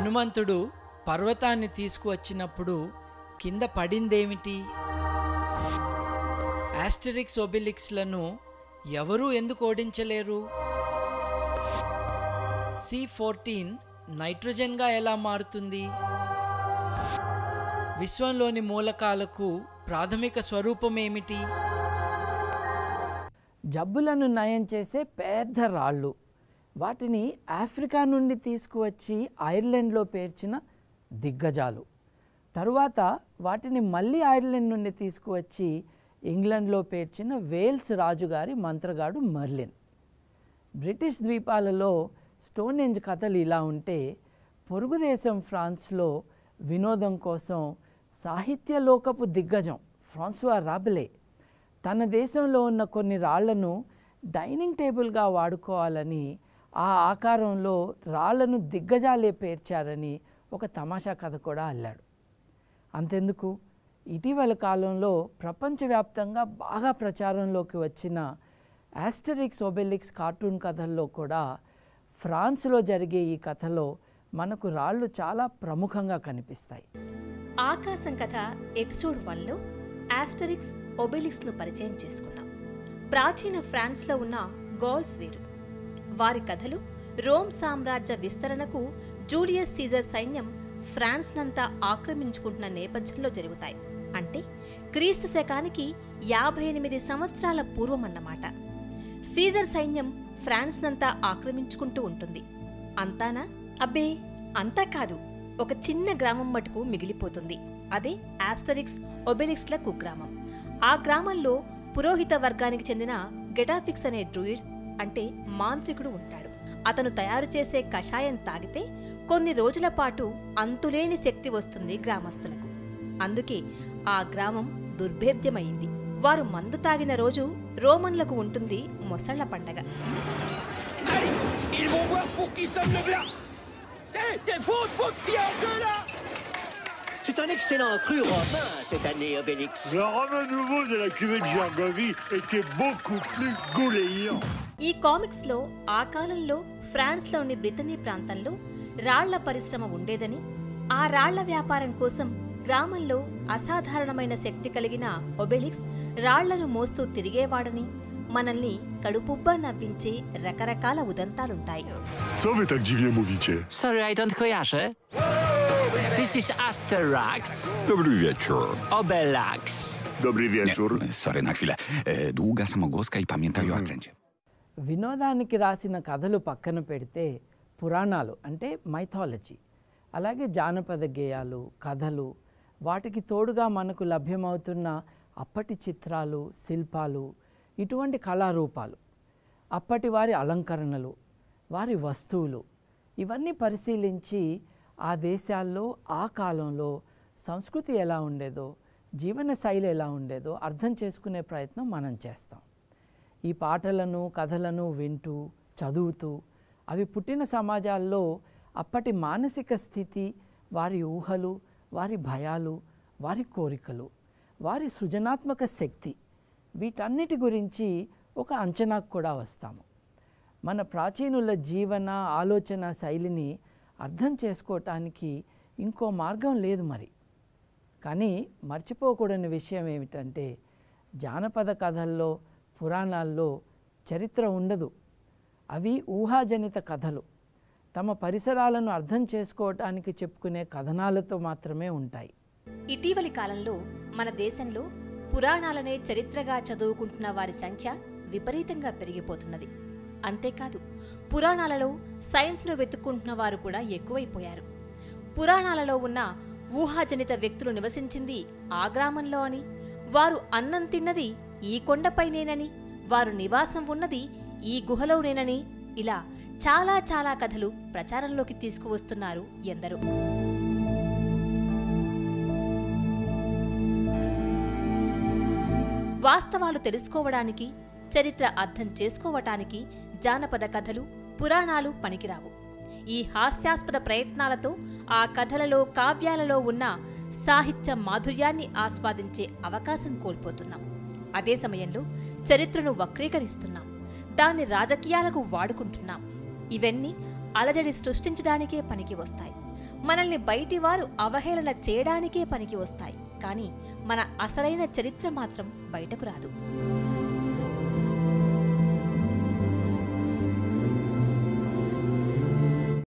హనుమంతుడు పర్వతాన్ని తీసుకువచ్చినప్పుడు కింద పడిందేమిటి? ఆస్టెరిక్స్ ఒబెలిక్స్లను ఎవరూ ఎందుకు ఓడించలేరు? C14 నైట్రోజన్గా ఎలా మారుతుంది? విశ్వంలోని మూలకాలకు ప్రాథమిక స్వరూపం ఏమిటి? జబ్బులను నయం చేసే పెద్ద రాళ్ళు, వాటిని ఆఫ్రికా నుండి తీసుకువచ్చి ఐర్లాండ్లో పేర్చిన దిగ్గజాలు, తరువాత వాటిని మళ్ళీ ఐర్లాండ్ నుండి తీసుకువచ్చి ఇంగ్లండ్లో పేర్చిన వేల్స్ రాజుగారి మంత్రగాడు మర్లిన్. బ్రిటిష్ ద్వీపాలలో స్టోన్హెంజ్ కథలు ఇలా ఉంటే, పొరుగు దేశం ఫ్రాన్స్లో వినోదం కోసం సాహిత్యలోకపు దిగ్గజం ఫ్రాన్సువా రాబెలే తన దేశంలో ఉన్న కొన్ని రాళ్లను డైనింగ్ టేబుల్గా వాడుకోవాలని ఆ ఆకారంలో రాళ్లను దిగ్గజాలే పేర్చారని ఒక తమాషా కథ కూడా అల్లాడు. అంతెందుకు, ఇటీవల కాలంలో ప్రపంచవ్యాప్తంగా బాగా ప్రచారంలోకి వచ్చిన ఆస్టెరిక్స్ ఒబెలిక్స్ కార్టూన్ కథల్లో కూడా ఫ్రాన్స్లో జరిగే ఈ కథలో మనకు రాళ్ళు చాలా ప్రముఖంగా కనిపిస్తాయి. ఆకాశం కథ ఎపిసోడ్ 1లో ఆస్టెరిక్స్ ఒబెలిక్స్ను పరిచయం చేసుకున్నాం. ప్రాచీన ఫ్రాన్స్లో ఉన్న గౌల్స్ వీరు. వారి కథలు రోమ్ సామ్రాజ్య విస్తరణకు జూలియస్ సీజర్ సైన్యం ఫ్రాన్స్ నంతా ఆక్రమించుకుంటున్న నేపథ్యంలో జరుగుతాయి. అంటే క్రీస్తు శకానికి 58 సంవత్సరాల పూర్వమన్నమాట. సీజర్ సైన్యం ఫ్రాన్స్ నంతా ఆక్రమించుకుంటూ ఉంటుంది. అంతానా? అబ్బే, అంతా కాదు. ఒక చిన్న గ్రామం మటుకు మిగిలిపోతుంది. అదే ఆస్టెరిక్స్ ఒబెలిక్స్ల కుగ్రామం. ఆ గ్రామంలో పురోహిత వర్గానికి చెందిన గెటాఫిక్స్ అనే డ్రూయిడ్, అంటే మాంత్రికుడు ఉంటాడు. అతను తయారు చేసే కషాయం తాగితే కొన్ని రోజుల పాటు అంతులేని శక్తి వస్తుంది గ్రామస్తులకు. అందుకే ఆ గ్రామం దుర్భేద్యమైంది. వారు మందు తాగిన రోజు రోమన్లకు ఉంటుంది మొసళ్ల పండగ. C'est un excellent cru romain cette année, Obélix. Le rhum nouveau de la cuvée de Gergovie était beaucoup plus gauléant. ఈ కామిక్స్ లో ఆ కాలంలో ఫ్రాన్స్లోని బ్రిటనీ ప్రాంతంలో రాళ్ల పరిశ్రమ ఉండేదని, ఆ రాళ్ల వ్యాపారం కోసం గ్రామంలో అసాధారణమైన శక్తి కలిగిన ఒబెలిక్స్ రాళ్లను మోస్తూ తిరిగేవాడని, మనల్ని కడుపుబ్బా నవ్వించే రకరకాల ఉదంతాలుంటాయి. Co wy tak dziwnie mówicie? Sorry, I don't kojarzę. This is Asterix. Dobry wieczór. Obelix. Dobry wieczór. Nie, sorry, na chwilę. Długa samogłoska i pamiętaj o akcencie. వినోదానికి రాసిన కథలు పక్కన పెడితే పురాణాలు అంటే మైథాలజీ, అలాగే జానపద గేయాలు, కథలు, వాటికి తోడుగా మనకు లభ్యమవుతున్న అప్పటి చిత్రాలు, శిల్పాలు, ఇటువంటి కళారూపాలు, అప్పటి వారి అలంకరణలు, వారి వస్తువులు, ఇవన్నీ పరిశీలించి ఆ దేశాల్లో ఆ కాలంలో సంస్కృతి ఎలా ఉండేదో, జీవన శైలి ఎలా ఉండేదో అర్థం చేసుకునే ప్రయత్నం మనం చేస్తాం. ఈ పాటలను, కథలను వింటూ, చదువుతూ, అవి పుట్టిన సమాజాల్లో అప్పటి మానసిక స్థితి, వారి ఊహలు, వారి భయాలు, వారి కోరికలు, వారి సృజనాత్మక శక్తి, వీటన్నిటి గురించి ఒక అంచనాకు కూడా వస్తాము. మన ప్రాచీనుల జీవన, ఆలోచన శైలిని అర్థం చేసుకోవటానికి ఇంకో మార్గం లేదు మరి. కానీ మర్చిపోకూడని విషయం ఏమిటంటే, జానపద కథల్లో, పురాణాల్లో చరిత్ర ఉండదు. అవి ఊహాజనిత కథలు. తమ పరిసరాలను అర్థం చేసుకోవటానికి చెప్పుకునే కథనాలతో మాత్రమే ఉంటాయి. ఇటీవలి కాలంలో మన దేశంలో పురాణాలనే చరిత్రగా చదువుకుంటున్న వారి సంఖ్య విపరీతంగా పెరిగిపోతున్నది. అంతేకాదు, పురాణాలలో సైన్స్ను వెతుక్కుంటున్న వారు కూడా ఎక్కువైపోయారు. పురాణాలలో ఉన్న ఊహాజనిత వ్యక్తులు నివసించింది ఆ గ్రామంలో అని, వారు అన్నం తిన్నది ఈ కొండపైనేనని, వారు నివాసం ఉన్నది ఈ గుహలోనేనని, ఇలా చాలా చాలా కథలు ప్రచారంలోకి తీసుకువస్తున్నారు ఎందరో. వాస్తవాలు తెలుసుకోవడానికి, చరిత్ర అర్థం చేసుకోవటానికి జానపద కథలు, పురాణాలు పనికిరావు. ఈ హాస్యాస్పద ప్రయత్నాలతో ఆ కథలలో, కావ్యాలలో ఉన్న సాహిత్య మాధుర్యాన్ని ఆస్వాదించే అవకాశం కోల్పోతున్నాం. అదే సమయంలో చరిత్రను వక్రీకరిస్తున్నాం, దాన్ని రాజకీయాలకు వాడుకుంటున్నాం. ఇవన్నీ అలజడి సృష్టించడానికే పనికి వస్తాయి. మనల్ని బయటివారు అవహేళన చేయడానికే పనికి వస్తాయి, కానీ మన అసలైన చరిత్ర మాత్రం బయటకు రాదు.